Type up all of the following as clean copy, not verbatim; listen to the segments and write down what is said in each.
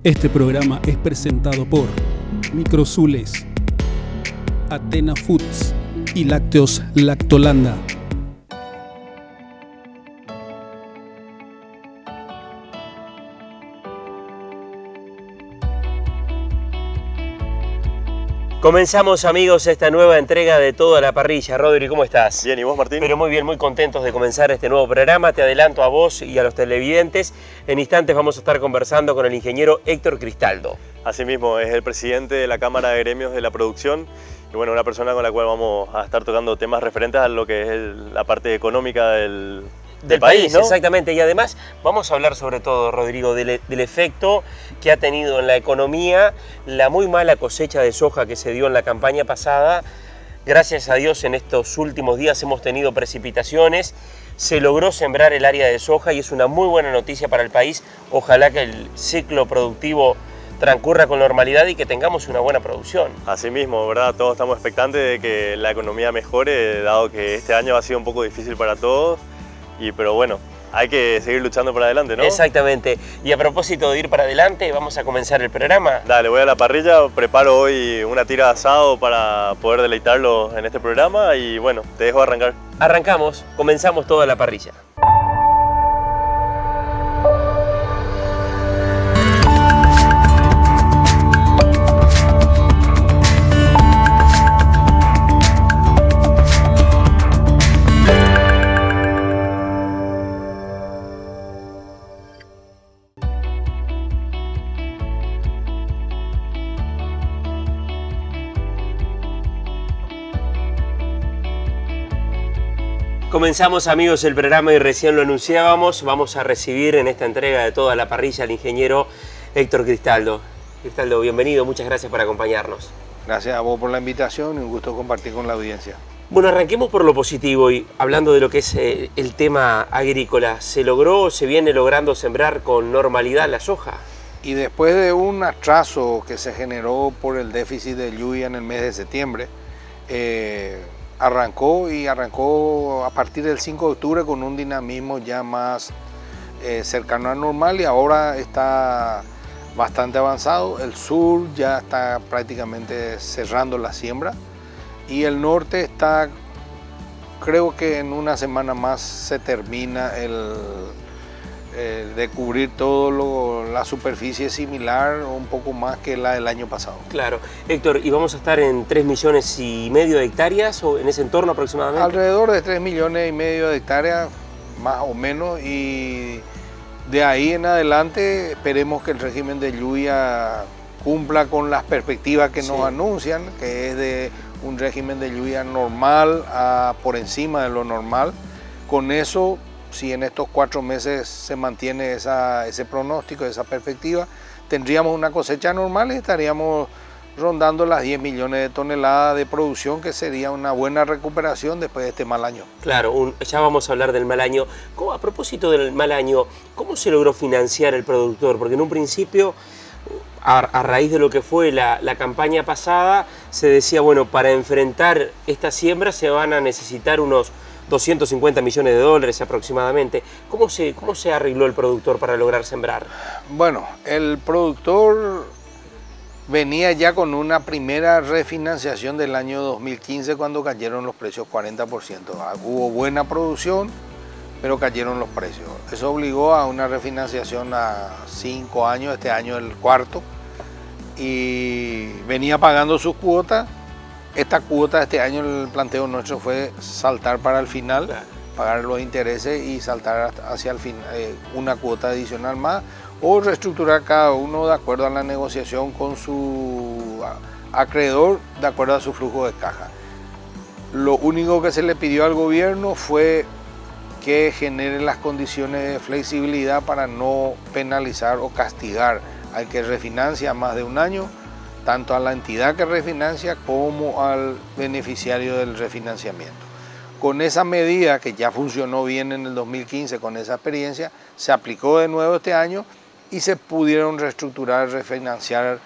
Este programa es presentado por Microzules, Athena Foods y Lácteos Lactolanda. Comenzamos, amigos, esta nueva entrega de Todo a la Parrilla. Rodri, ¿cómo estás? Bien, ¿y vos, Martín? Pero muy bien, muy contentos de comenzar este nuevo programa. Te adelanto a vos y a los televidentes. En instantes vamos a estar conversando con el ingeniero Héctor Cristaldo. Asimismo, es el presidente de la Cámara de Gremios de la Producción y bueno, una persona con la cual vamos a estar tocando temas referentes a lo que es la parte económica del país, ¿no? Exactamente, y además vamos a hablar sobre todo, Rodrigo, del efecto que ha tenido en la economía la muy mala cosecha de soja que se dio en la campaña pasada. Gracias a Dios en estos últimos días hemos tenido precipitaciones, se logró sembrar el área de soja y es una muy buena noticia para el país. Ojalá que el ciclo productivo transcurra con normalidad y que tengamos una buena producción. Asimismo, ¿verdad? Todos estamos expectantes de que la economía mejore, dado que este año ha sido un poco difícil para todos. Pero bueno, hay que seguir luchando para adelante, ¿no? Exactamente. Y a propósito de ir para adelante, vamos a comenzar el programa. Dale, voy a la parrilla, preparo hoy una tira de asado para poder deleitarlos en este programa y bueno, te dejo arrancar. Arrancamos, comenzamos Toda la Parrilla. Comenzamos, amigos, el programa y recién lo anunciábamos. Vamos a recibir en esta entrega de Toda la Parrilla al ingeniero Héctor Cristaldo. Cristaldo, bienvenido, muchas gracias por acompañarnos. Gracias a vos por la invitación y un gusto compartir con la audiencia. Bueno, arranquemos por lo positivo y hablando de lo que es el tema agrícola. ¿Se logró, se viene logrando sembrar con normalidad la soja? Y después de un atraso que se generó por el déficit de lluvia en el mes de septiembre, arrancó a partir del 5 de octubre con un dinamismo ya más cercano a normal y ahora está bastante avanzado. El sur ya está prácticamente cerrando la siembra y el norte está, creo que en una semana más se termina de cubrir toda la superficie similar o un poco más que la del año pasado. Claro. Héctor, ¿y vamos a estar en 3,5 millones de hectáreas o en ese entorno aproximadamente? Alrededor de 3,5 millones de hectáreas, más o menos, y de ahí en adelante esperemos que el régimen de lluvia cumpla con las perspectivas que nos anuncian, que es de un régimen de lluvia normal a por encima de lo normal. Con eso, si en estos 4 meses se mantiene ese pronóstico, esa perspectiva, tendríamos una cosecha normal y estaríamos rondando las 10 millones de toneladas de producción, que sería una buena recuperación después de este mal año. Claro, ya vamos a hablar del mal año. A propósito del mal año, ¿cómo se logró financiar el productor? Porque en un principio, a raíz de lo que fue la campaña pasada, se decía, bueno, para enfrentar esta siembra se van a necesitar unos 250 millones de dólares aproximadamente. ¿Cómo se arregló el productor para lograr sembrar? Bueno, el productor venía ya con una primera refinanciación del año 2015 cuando cayeron los precios 40%. Hubo buena producción, pero cayeron los precios. Eso obligó a una refinanciación a 5 años, este año el cuarto, y venía pagando sus cuotas. Esta cuota, este año el planteo nuestro fue saltar para el final, claro, pagar los intereses y saltar hacia el final, una cuota adicional más, o reestructurar cada uno de acuerdo a la negociación con su acreedor, de acuerdo a su flujo de caja. Lo único que se le pidió al gobierno fue que genere las condiciones de flexibilidad para no penalizar o castigar al que refinancia más de un año, tanto a la entidad que refinancia como al beneficiario del refinanciamiento. Con esa medida, que ya funcionó bien en el 2015 con esa experiencia, se aplicó de nuevo este año y se pudieron reestructurar, refinanciar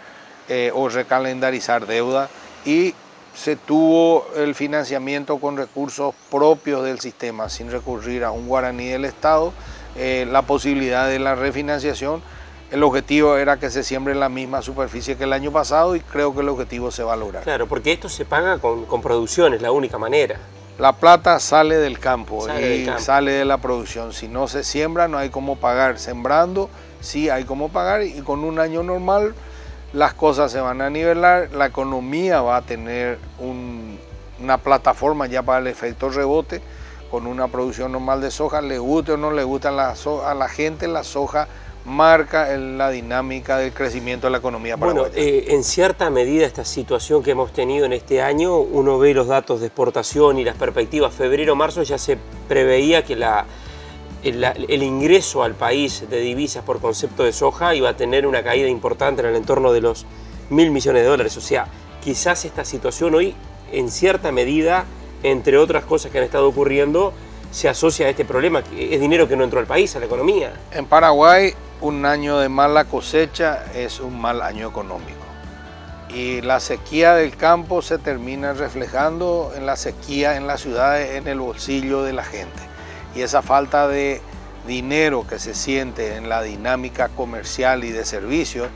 o recalendarizar deuda, y se tuvo el financiamiento con recursos propios del sistema, sin recurrir a un guaraní del Estado, la posibilidad de la refinanciación El objetivo era que se siembre en la misma superficie que el año pasado y creo que el objetivo se va a lograr. Claro, porque esto se paga con producción, es la única manera. La plata sale del campo Sale y sale de la producción. Si no se siembra no hay cómo pagar. Sembrando sí hay cómo pagar y con un año normal las cosas se van a nivelar. La economía va a tener una plataforma ya para el efecto rebote con una producción normal de soja. Le guste o no le gusta a la gente, la soja marca la dinámica del crecimiento de la economía paraguaya. Bueno, en cierta medida esta situación que hemos tenido en este año, uno ve los datos de exportación y las perspectivas. Febrero-marzo ya se preveía que el ingreso al país de divisas por concepto de soja iba a tener una caída importante en el entorno de los 1.000 millones de dólares. O sea, quizás esta situación hoy, en cierta medida, entre otras cosas que han estado ocurriendo, se asocia a este problema, que es dinero que no entró al país, a la economía. En Paraguay, un año de mala cosecha es un mal año económico. Y la sequía del campo se termina reflejando en la sequía en las ciudades, en el bolsillo de la gente. Y esa falta de dinero que se siente en la dinámica comercial y de servicios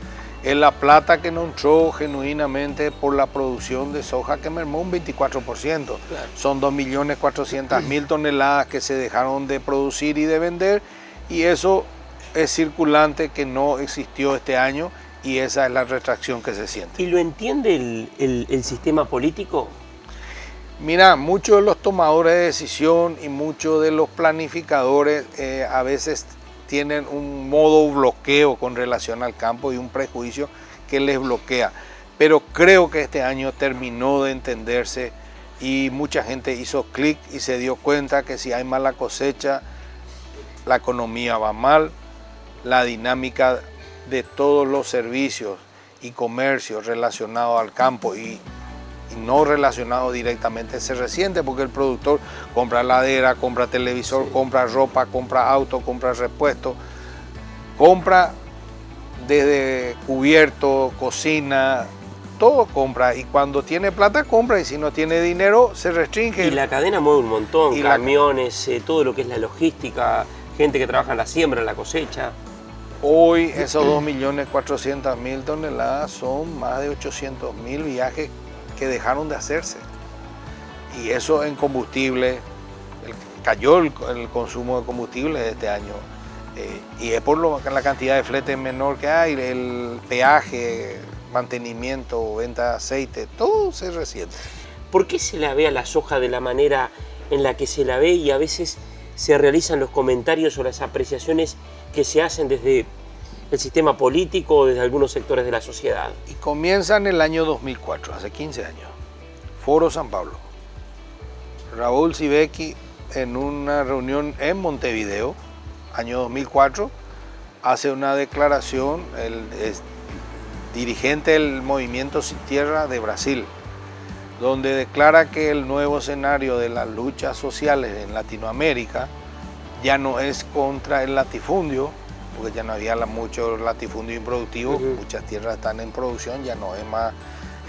es la plata que no entró genuinamente por la producción de soja que mermó un 24%. Claro. Son 2.400.000 toneladas que se dejaron de producir y de vender y eso es circulante que no existió este año y esa es la retracción que se siente. ¿Y lo entiende el sistema político? Mira, muchos de los tomadores de decisión y muchos de los planificadores a veces tienen un modo bloqueo con relación al campo y un prejuicio que les bloquea. Pero creo que este año terminó de entenderse y mucha gente hizo clic y se dio cuenta que si hay mala cosecha, la economía va mal, la dinámica de todos los servicios y comercios relacionados al campo y no relacionados directamente se resiente porque el productor compra heladera, compra televisor, compra ropa, compra auto, compra repuesto, compra desde cubierto, cocina, todo compra y cuando tiene plata compra y si no tiene dinero se restringe. Y la cadena mueve un montón, camiones, todo lo que es la logística, gente que trabaja en la siembra, en la cosecha. Hoy esos 2.400.000 toneladas son más de 800.000 viajes que dejaron de hacerse y eso en combustible, cayó el consumo de combustible este año y es por la cantidad de flete menor que hay, el peaje, mantenimiento, venta de aceite, todo se resiente. ¿Por qué se la ve a la soja de la manera en la que se la ve y a veces se realizan los comentarios o las apreciaciones que se hacen desde el sistema político o desde algunos sectores de la sociedad? Y comienza en el año 2004, hace 15 años. Foro San Pablo. Raúl Sibeki en una reunión en Montevideo, año 2004, hace una declaración, es dirigente del Movimiento Sin Tierra de Brasil, donde declara que el nuevo escenario de las luchas sociales en Latinoamérica ya no es contra el latifundio, porque ya no había mucho latifundio improductivo, muchas tierras están en producción, ya no es más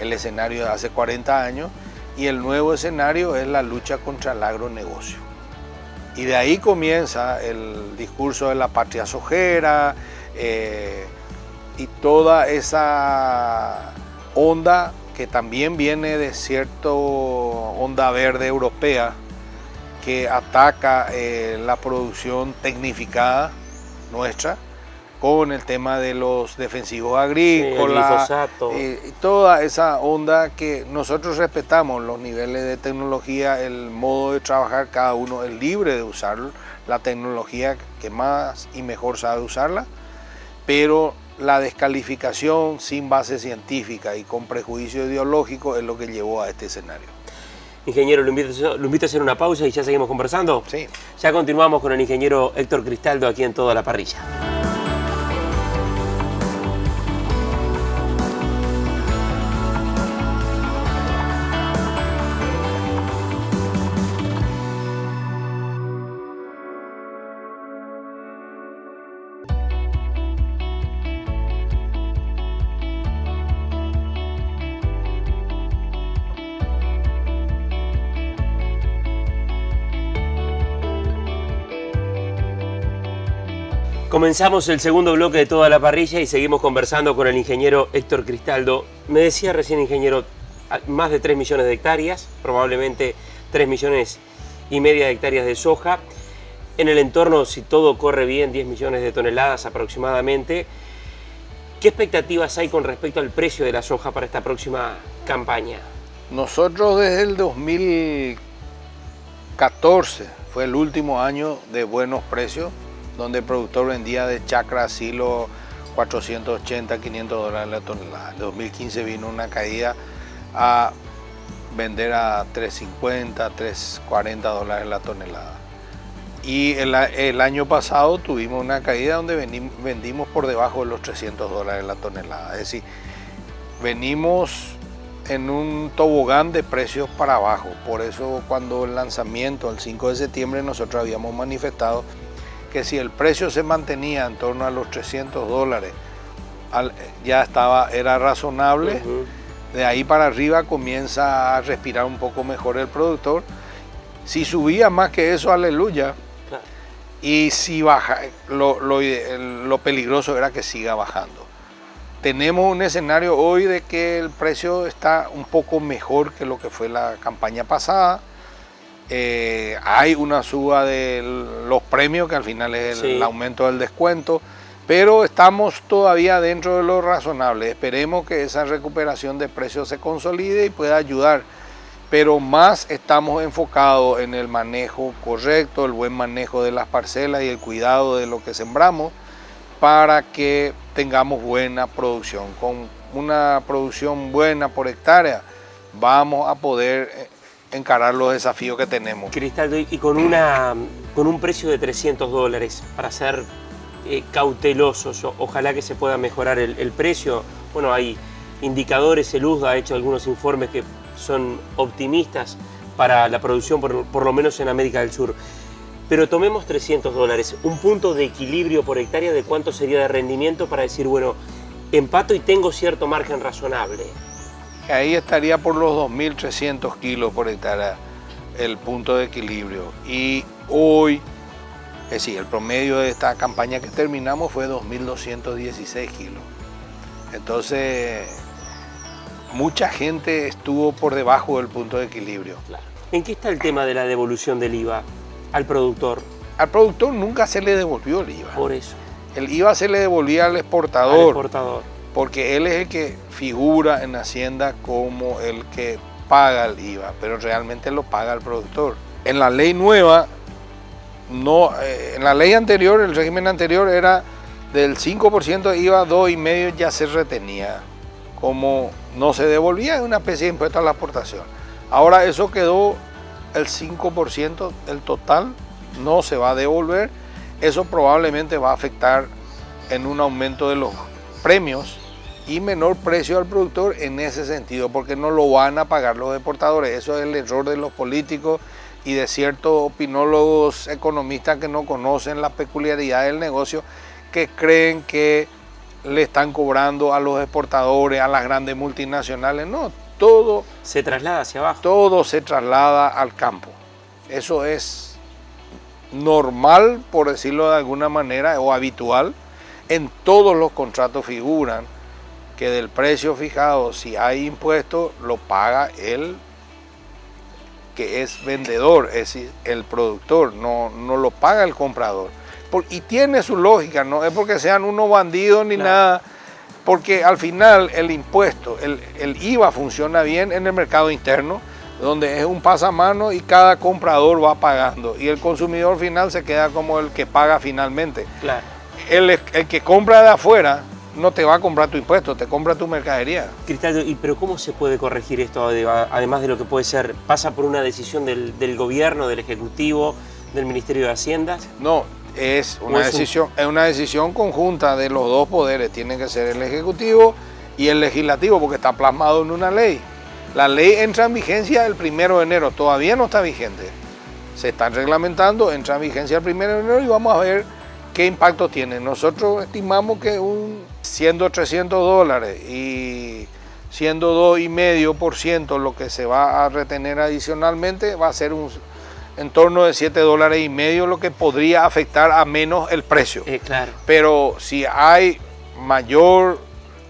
el escenario de hace 40 años, y el nuevo escenario es la lucha contra el agronegocio. Y de ahí comienza el discurso de la patria sojera y toda esa onda que también viene de cierta onda verde europea que ataca la producción tecnificada nuestra con el tema de los defensivos agrícolas, y toda esa onda que nosotros respetamos los niveles de tecnología, el modo de trabajar, cada uno es libre de usar la tecnología que más y mejor sabe usarla, pero la descalificación sin base científica y con prejuicio ideológico es lo que llevó a este escenario. Ingeniero, lo invito a hacer una pausa y ya seguimos conversando. Sí. Ya continuamos con el ingeniero Héctor Cristaldo aquí en Toda la Parrilla. Comenzamos el segundo bloque de Toda la Parrilla y seguimos conversando con el ingeniero Héctor Cristaldo. Me decía recién, ingeniero, más de 3 millones de hectáreas, probablemente 3,5 millones de hectáreas de soja. En el entorno, si todo corre bien, 10 millones de toneladas aproximadamente. ¿Qué expectativas hay con respecto al precio de la soja para esta próxima campaña? Nosotros desde el 2014 fue el último año de buenos precios, donde el productor vendía de chacra a silo 480, 500 dólares la tonelada. En 2015 vino una caída a vender a 350, 340 dólares la tonelada. Y el año pasado tuvimos una caída donde vendimos por debajo de los 300 dólares la tonelada. Es decir, venimos en un tobogán de precios para abajo. Por eso cuando el lanzamiento, el 5 de septiembre, nosotros habíamos manifestado que si el precio se mantenía en torno a los 300 dólares, era razonable. De ahí para arriba comienza a respirar un poco mejor el productor. Si subía más que eso, aleluya. Y si baja, lo peligroso era que siga bajando. Tenemos un escenario hoy de que el precio está un poco mejor que lo que fue la campaña pasada. Hay una suba de los premios, que al final es el aumento del descuento, pero estamos todavía dentro de lo razonable. Esperemos que esa recuperación de precios se consolide y pueda ayudar. Pero más estamos enfocados en el manejo correcto, el buen manejo de las parcelas y el cuidado de lo que sembramos para que tengamos buena producción. Con una producción buena por hectárea vamos a poder encarar los desafíos que tenemos. Cristaldo, y con un precio de 300 dólares, para ser cautelosos, ojalá que se pueda mejorar el precio. Bueno, hay indicadores, el USDA ha hecho algunos informes que son optimistas para la producción, por lo menos en América del Sur. Pero tomemos 300 dólares, un punto de equilibrio por hectárea de cuánto sería de rendimiento para decir, bueno, empato y tengo cierto margen razonable. Ahí estaría por los 2.300 kilos por hectárea el punto de equilibrio. Y hoy, es decir, el promedio de esta campaña que terminamos fue 2.216 kilos. Entonces, mucha gente estuvo por debajo del punto de equilibrio. Claro. ¿En qué está el tema de la devolución del IVA al productor? Al productor nunca se le devolvió el IVA. Por eso. El IVA se le devolvía al exportador. Al exportador. Porque él es el que figura en Hacienda como el que paga el IVA, pero realmente lo paga el productor. En la ley nueva, en la ley anterior, el régimen anterior era del 5% de IVA, 2,5% ya se retenía. Como no se devolvía, es una especie de impuesto a la exportación. Ahora eso quedó el 5%, el total no se va a devolver. Eso probablemente va a afectar en un aumento de los premios y menor precio al productor en ese sentido, porque no lo van a pagar los exportadores. Eso es el error de los políticos y de ciertos opinólogos economistas que no conocen la peculiaridad del negocio, que creen que le están cobrando a los exportadores, a las grandes multinacionales. No, todo se traslada hacia abajo. Todo se traslada al campo. Eso es normal, por decirlo de alguna manera, o habitual. En todos los contratos figuran que del precio fijado, si hay impuesto, lo paga el que es vendedor, es decir, el productor, no lo paga el comprador. Y tiene su lógica, no es porque sean unos bandidos ni nada, porque al final el impuesto, el IVA funciona bien en el mercado interno, donde es un pasamano y cada comprador va pagando y el consumidor final se queda como el que paga finalmente. Claro. El que compra de afuera no te va a comprar tu impuesto, te compra tu mercadería. Cristaldo, pero ¿cómo se puede corregir esto, además de lo que puede ser, pasa por una decisión del gobierno, del Ejecutivo, del Ministerio de Hacienda? No, es una decisión conjunta de los dos poderes, tiene que ser el Ejecutivo y el Legislativo, porque está plasmado en una ley. La ley entra en vigencia el 1 de enero, todavía no está vigente. Se están reglamentando, entra en vigencia el 1 de enero y vamos a ver qué impacto tiene. Nosotros estimamos que siendo 300 dólares y siendo 2,5% lo que se va a retener adicionalmente, va a ser en torno de $7.50, lo que podría afectar a menos el precio. Claro. Pero si hay mayor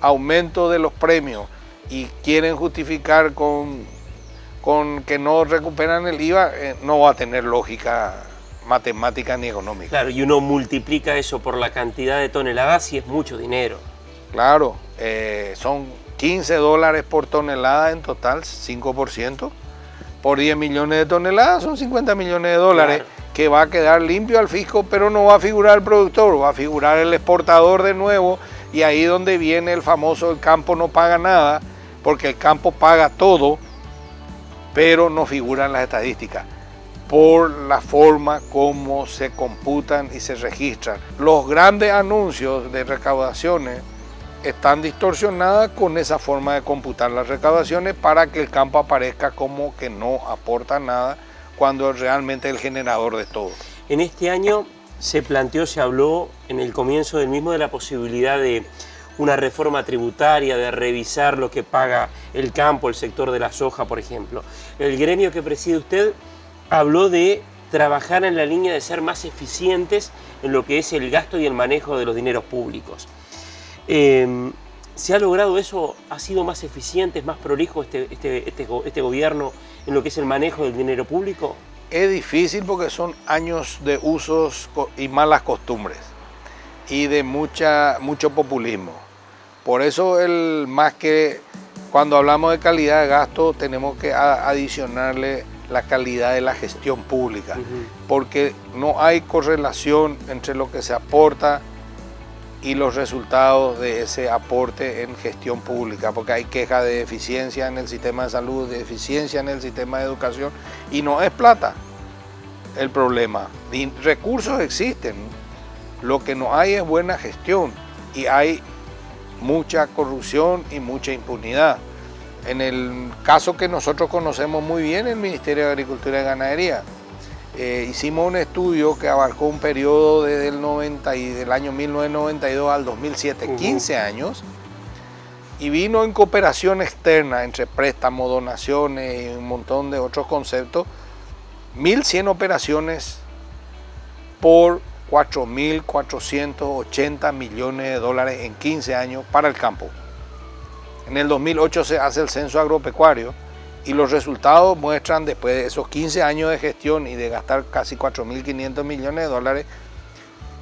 aumento de los premios y quieren justificar con que no recuperan el IVA, no va a tener lógica matemática ni económica. Claro, y uno multiplica eso por la cantidad de toneladas y es mucho dinero. Claro, son $15 por tonelada en total, 5%. Por 10 millones de toneladas son $50 millones, claro, que va a quedar limpio al fisco, pero no va a figurar el productor, va a figurar el exportador de nuevo, y ahí donde viene el famoso el campo no paga nada, porque el campo paga todo, pero no figura en las estadísticas por la forma como se computan y se registran. Los grandes anuncios de recaudaciones están distorsionadas con esa forma de computar las recaudaciones para que el campo aparezca como que no aporta nada cuando es realmente el generador de todo. En este año se planteó, se habló en el comienzo del mismo de la posibilidad de una reforma tributaria, de revisar lo que paga el campo, el sector de la soja, por ejemplo. El gremio que preside usted habló de trabajar en la línea de ser más eficientes en lo que es el gasto y el manejo de los dineros públicos. ¿Se ha logrado eso? ¿Ha sido más eficiente, es más prolijo este gobierno en lo que es el manejo del dinero público? Es difícil porque son años de usos y malas costumbres y de mucho populismo. Por eso más que cuando hablamos de calidad de gasto tenemos que adicionarle la calidad de la gestión pública, porque no hay correlación entre lo que se aporta y los resultados de ese aporte en gestión pública, porque hay queja de eficiencia en el sistema de salud, de eficiencia en el sistema de educación, y no es plata el problema. Recursos existen, lo que no hay es buena gestión, y hay mucha corrupción y mucha impunidad. En el caso que nosotros conocemos muy bien, el Ministerio de Agricultura y Ganadería, hicimos un estudio que abarcó un periodo desde del año 1992 al 2007, 15 años, y vino en cooperación externa entre préstamos, donaciones y un montón de otros conceptos, 1.100 operaciones por $4.480 millones en 15 años para el campo. En el 2008 se hace el censo agropecuario y los resultados muestran, después de esos 15 años de gestión y de gastar casi $4.500 millones,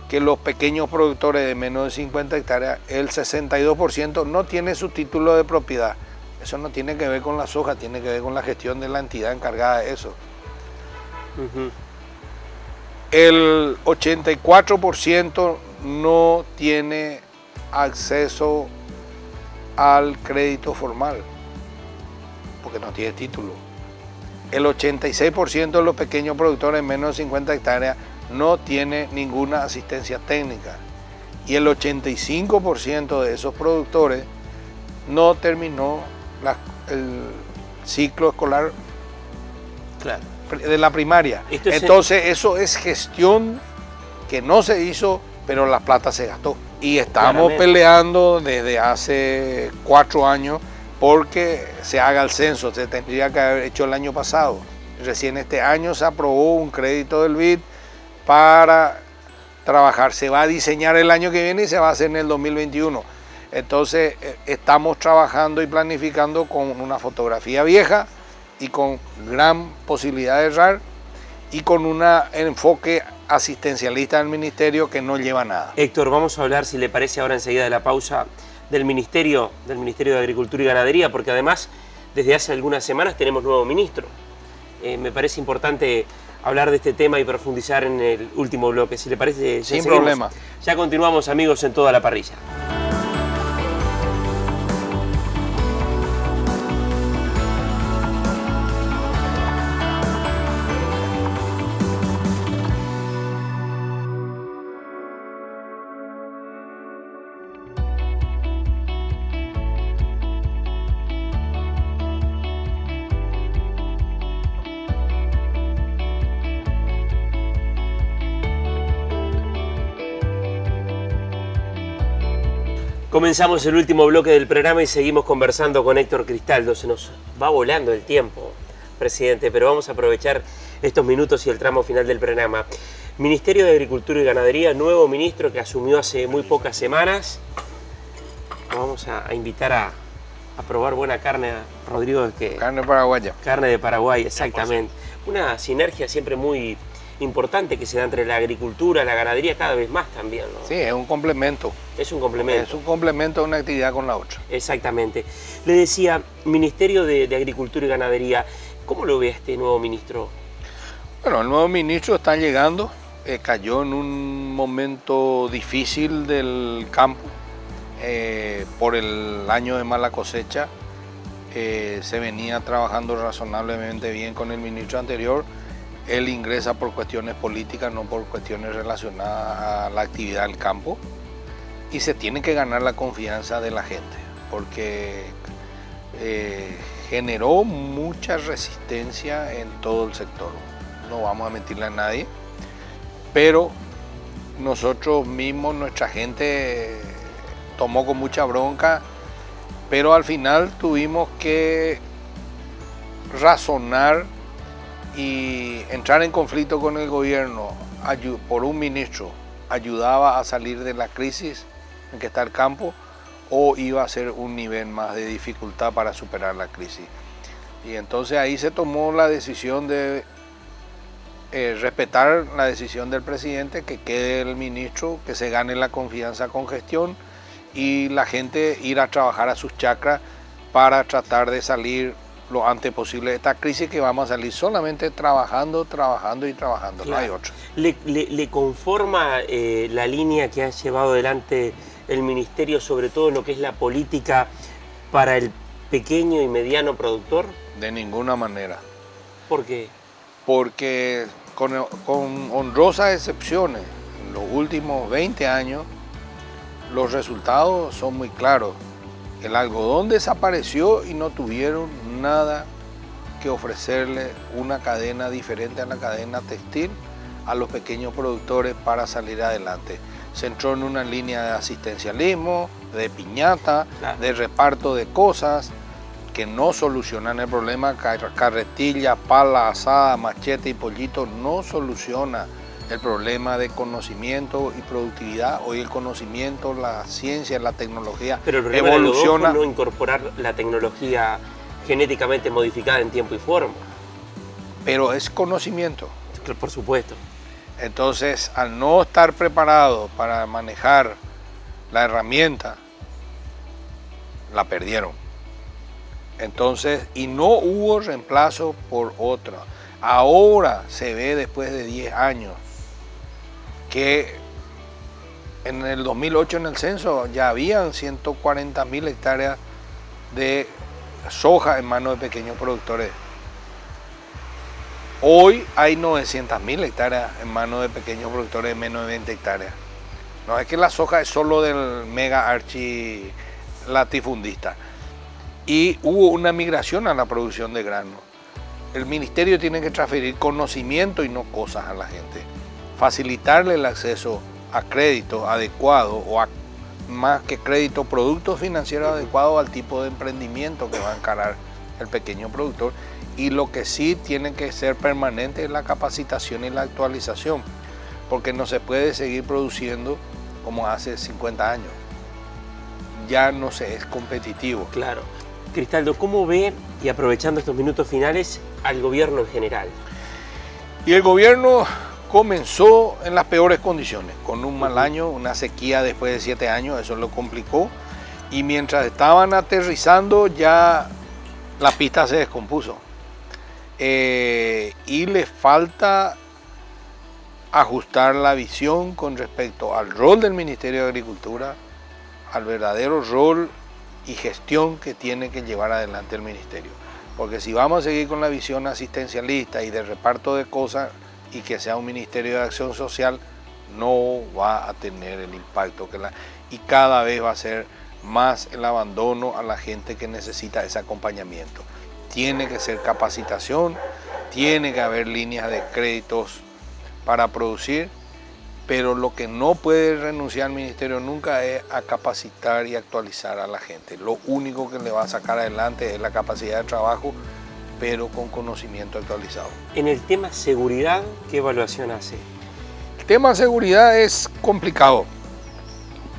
que los pequeños productores de menos de 50 hectáreas, el 62% no tiene su título de propiedad. Eso no tiene que ver con la soja, tiene que ver con la gestión de la entidad encargada de eso. El 84% no tiene acceso al crédito formal, porque no tiene título. El 86% de los pequeños productores de menos de 50 hectáreas no tiene ninguna asistencia técnica. Y el 85% de esos productores no terminó el ciclo escolar, claro, de la primaria. Entonces eso es gestión que no se hizo, pero la plata se gastó. Y estamos peleando desde hace 4 años porque se haga el censo. Se tendría que haber hecho el año pasado. Recién este año se aprobó un crédito del BID para trabajar. Se va a diseñar el año que viene y se va a hacer en el 2021. Entonces estamos trabajando y planificando con una fotografía vieja y con gran posibilidad de errar y con un enfoque asistencialista del ministerio que no lleva nada. Héctor, vamos a hablar, si le parece, ahora enseguida de la pausa del Ministerio de Agricultura y Ganadería, porque además desde hace algunas semanas tenemos nuevo ministro. Me parece importante hablar de este tema y profundizar en el último bloque. Si le parece, sin problema. Ya continuamos, amigos, en Toda la Parrilla. Comenzamos el último bloque del programa y seguimos conversando con Héctor Cristaldo. Se nos va volando el tiempo, presidente, pero vamos a aprovechar estos minutos y el tramo final del programa. Ministerio de Agricultura y Ganadería, nuevo ministro que asumió hace muy pocas semanas. Vamos a invitar a probar buena carne, Rodrigo. Carne paraguaya. Carne de Paraguay, exactamente. Una sinergia siempre muy importante que se da entre la agricultura, la ganadería, cada vez más también, ¿no? Sí, es un complemento. Es un complemento. Es un complemento de una actividad con la otra. Exactamente. Le decía, Ministerio de Agricultura y Ganadería, ¿cómo lo ve este nuevo ministro? Bueno, el nuevo ministro está llegando, cayó en un momento difícil del campo por el año de mala cosecha. Se venía trabajando razonablemente bien con el ministro anterior. Él ingresa por cuestiones políticas, no por cuestiones relacionadas a la actividad del campo. Y se tiene que ganar la confianza de la gente, porque generó mucha resistencia en todo el sector. No vamos a mentirle a nadie, pero nosotros mismos, nuestra gente tomó con mucha bronca, pero al final tuvimos que razonar y entrar en conflicto con el gobierno por un ministro. ¿Ayudaba a salir de la crisis en que está el campo o iba a ser un nivel más de dificultad para superar la crisis? Y entonces ahí se tomó la decisión de respetar la decisión del presidente, que quede el ministro, que se gane la confianza con gestión y la gente ir a trabajar a sus chacras para tratar de salir lo antes posible de esta crisis, que vamos a salir solamente trabajando y trabajando, claro. No hay otro. ¿Le conforma la línea que ha llevado adelante el ministerio, sobre todo en lo que es la política para el pequeño y mediano productor? De ninguna manera. ¿Por qué? Porque con honrosas excepciones, en los últimos 20 años, los resultados son muy claros. El algodón desapareció y no tuvieron nada que ofrecerle una cadena diferente a la cadena textil a los pequeños productores para salir adelante. Se entró en una línea de asistencialismo, de piñata, claro, de reparto de cosas que no solucionan el problema. Carretilla, pala, asada, machete y pollito no soluciona el problema de conocimiento y productividad. Hoy el conocimiento, la ciencia, la tecnología pero el problema evoluciona. Fue no incorporar la tecnología genéticamente modificada en tiempo y forma. Pero es conocimiento. Por supuesto. Entonces, al no estar preparado para manejar la herramienta, la perdieron. Entonces, y no hubo reemplazo por otra. Ahora se ve, después de 10 años, que en el 2008 en el censo ya habían 140.000 hectáreas de soja en manos de pequeños productores. Hoy hay 900.000 hectáreas en manos de pequeños productores de menos de 20 hectáreas. No es que la soja es solo del mega archi latifundista. Y hubo una migración a la producción de grano. El ministerio tiene que transferir conocimiento y no cosas a la gente. Facilitarle el acceso a crédito adecuado o a, más que crédito, productos financieros adecuados al tipo de emprendimiento que va a encarar el pequeño productor. Y lo que sí tiene que ser permanente es la capacitación y la actualización, porque no se puede seguir produciendo como hace 50 años. Ya no se es competitivo. Claro. Cristaldo, ¿cómo ve, y aprovechando estos minutos finales, al gobierno en general? Y el gobierno comenzó en las peores condiciones, con un mal año, una sequía después de 7 años, eso lo complicó, y mientras estaban aterrizando ya la pista se descompuso. Y le falta ajustar la visión con respecto al rol del Ministerio de Agricultura, al verdadero rol y gestión que tiene que llevar adelante el ministerio. Porque si vamos a seguir con la visión asistencialista y de reparto de cosas y que sea un ministerio de acción social, no va a tener el impacto y cada vez va a ser más el abandono a la gente que necesita ese acompañamiento. Tiene que ser capacitación, tiene que haber líneas de créditos para producir, pero lo que no puede renunciar al ministerio nunca es a capacitar y actualizar a la gente. Lo único que le va a sacar adelante es la capacidad de trabajo pero con conocimiento actualizado. En el tema seguridad, ¿qué evaluación hace? El tema seguridad es complicado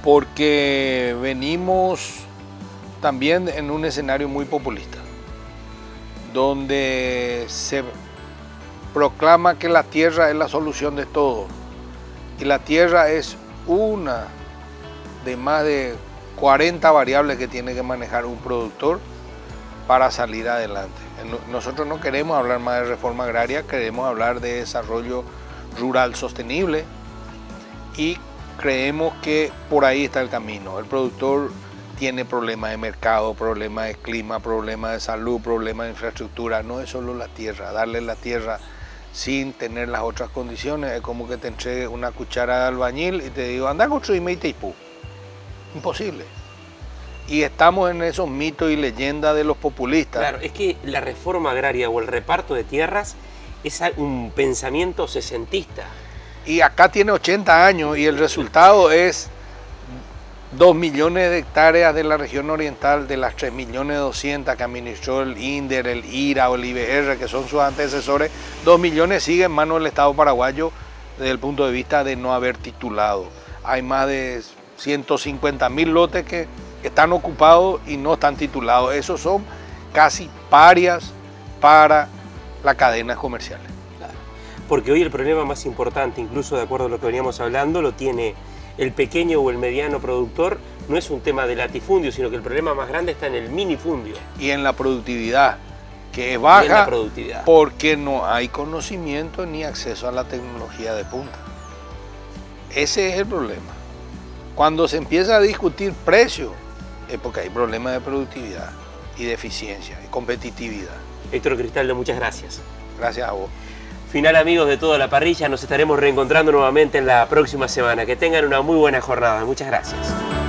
porque venimos también en un escenario muy populista, donde se proclama que la tierra es la solución de todo. Y la tierra es una de más de 40 variables que tiene que manejar un productor para salir adelante. Nosotros no queremos hablar más de reforma agraria, queremos hablar de desarrollo rural sostenible y creemos que por ahí está el camino. El productor tiene problemas de mercado, problemas de clima, problemas de salud, problemas de infraestructura. No es solo la tierra. Darle la tierra sin tener las otras condiciones es como que te entregue una cuchara de albañil y te digo, anda a construirme Itaipú. Imposible. Y estamos en esos mitos y leyendas de los populistas. Claro, es que la reforma agraria o el reparto de tierras es un pensamiento sesentista. Y acá tiene 80 años y el resultado es 2 millones de hectáreas de la región oriental, de las 3.200.000 que administró el INDER, el IRA o el IBR, que son sus antecesores, 2 millones siguen en manos del Estado paraguayo desde el punto de vista de no haber titulado. Hay más de 150.000 lotes que están ocupados y no están titulados. Esos son casi parias para las cadenas comerciales. Claro. Porque hoy el problema más importante, incluso de acuerdo a lo que veníamos hablando, lo tiene el pequeño o el mediano productor. No es un tema de latifundio, sino que el problema más grande está en el minifundio. Y en la productividad, que es baja, y en la productividad, porque no hay conocimiento ni acceso a la tecnología de punta. Ese es el problema. Cuando se empieza a discutir precio, es porque hay problemas de productividad y de eficiencia y competitividad. Héctor Cristaldo, muchas gracias. Gracias a vos. Final, amigos de Toda la Parrilla, nos estaremos reencontrando nuevamente en la próxima semana. Que tengan una muy buena jornada. Muchas gracias.